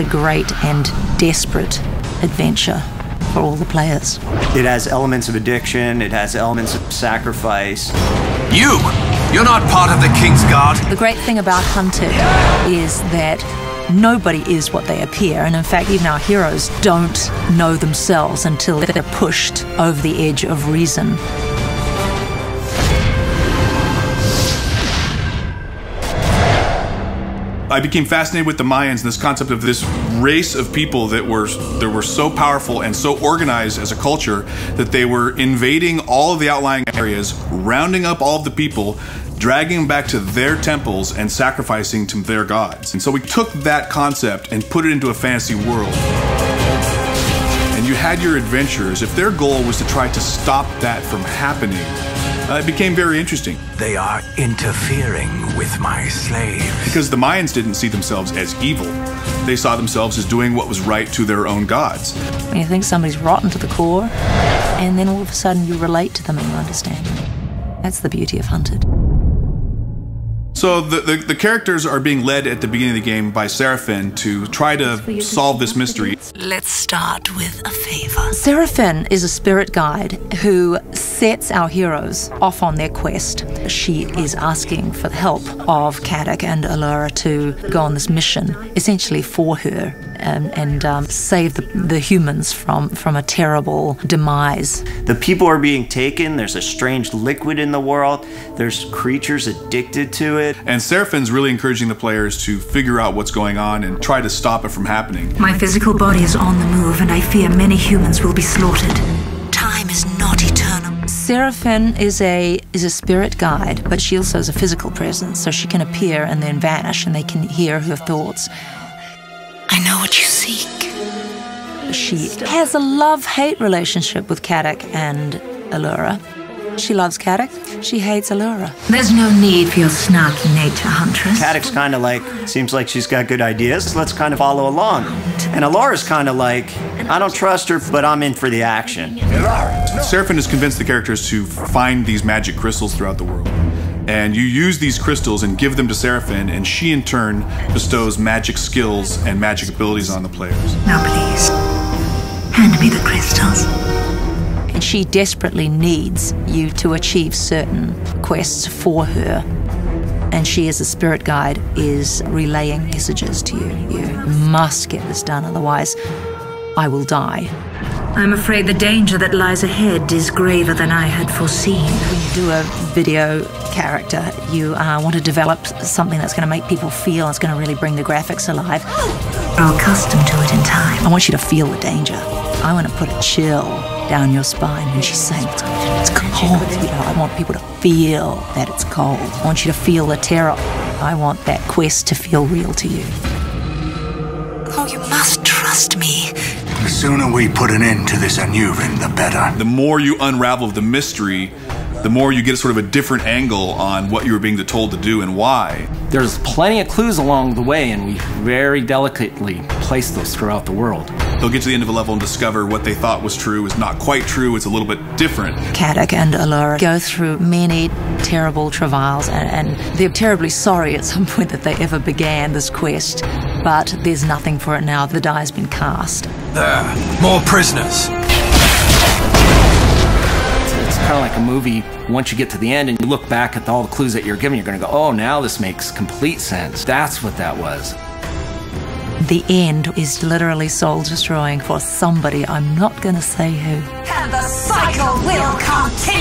it's a great and desperate adventure for all the players. It has elements of addiction, it has elements of sacrifice. You're not part of the King's Guard. The great thing about Hunted is that nobody is what they appear, and in fact even our heroes don't know themselves until they're pushed over the edge of reason. I became fascinated with the Mayans and this concept of this race of people that were so powerful and so organized as a culture that they were invading all of the outlying areas, rounding up all of the people, dragging them back to their temples and sacrificing to their gods. And so we took that concept and put it into a fantasy world. And you had your adventurers. If their goal was to try to stop that from happening, it became very interesting. They are interfering with my slaves. Because the Mayans didn't see themselves as evil. They saw themselves as doing what was right to their own gods. When you think somebody's rotten to the core, and then all of a sudden you relate to them and you understand them. That's the beauty of Hunted. So the characters are being led at the beginning of the game by Seraphine to try to solve this mystery. Let's start with a favor. Seraphine is a spirit guide who sets our heroes off on their quest. She is asking for the help of Caddoc and Allura to go on this mission, essentially for her, and save the humans from a terrible demise. The people are being taken, there's a strange liquid in the world, there's creatures addicted to it. And Seraphine's really encouraging the players to figure out what's going on and try to stop it from happening. My physical body is on the move, and I fear many humans will be slaughtered. Time is not eternal. Seraphine is a spirit guide, but she also is a physical presence, so she can appear and then vanish, and they can hear her thoughts. I know what you seek. She has a love-hate relationship with Caddoc and Allura. She loves Caddoc, she hates Allura. There's no need for your snarky nature, Huntress. Caddoc's kind of like, seems like she's got good ideas, let's kind of follow along. And Allura's kind of like, I don't trust her, but I'm in for the action. Seraphine has convinced the characters to find these magic crystals throughout the world. And you use these crystals and give them to Seraphine, and she in turn bestows magic skills and magic abilities on the players. Now please, hand me the crystals. And she desperately needs you to achieve certain quests for her. And she, as a spirit guide, is relaying messages to you. You must get this done, otherwise I will die. I'm afraid the danger that lies ahead is graver than I had foreseen. When you do a video character, you want to develop something that's going to make people feel, it's going to really bring the graphics alive. Grow accustomed to it in time. I want you to feel the danger. I want to put a chill down your spine when she's saying it's cold. You know, I want people to feel that it's cold. I want you to feel the terror. I want that quest to feel real to you. Oh, you must trust me. The sooner we put an end to this Anurin, the better. The more you unravel the mystery, the more you get sort of a different angle on what you were being told to do and why. There's plenty of clues along the way, and we very delicately place those throughout the world. They'll get to the end of a level and discover what they thought was true is not quite true, it's a little bit different. Caddoc and Allura go through many terrible travails, and they're terribly sorry at some point that they ever began this quest, but there's nothing for it now. The die has been cast. There, more prisoners. It's kind of like a movie. Once you get to the end and you look back at all the clues that you're given, you're going to go, oh, now this makes complete sense. That's what that was. The end is literally soul-destroying for somebody. I'm not going to say who. And the cycle will continue.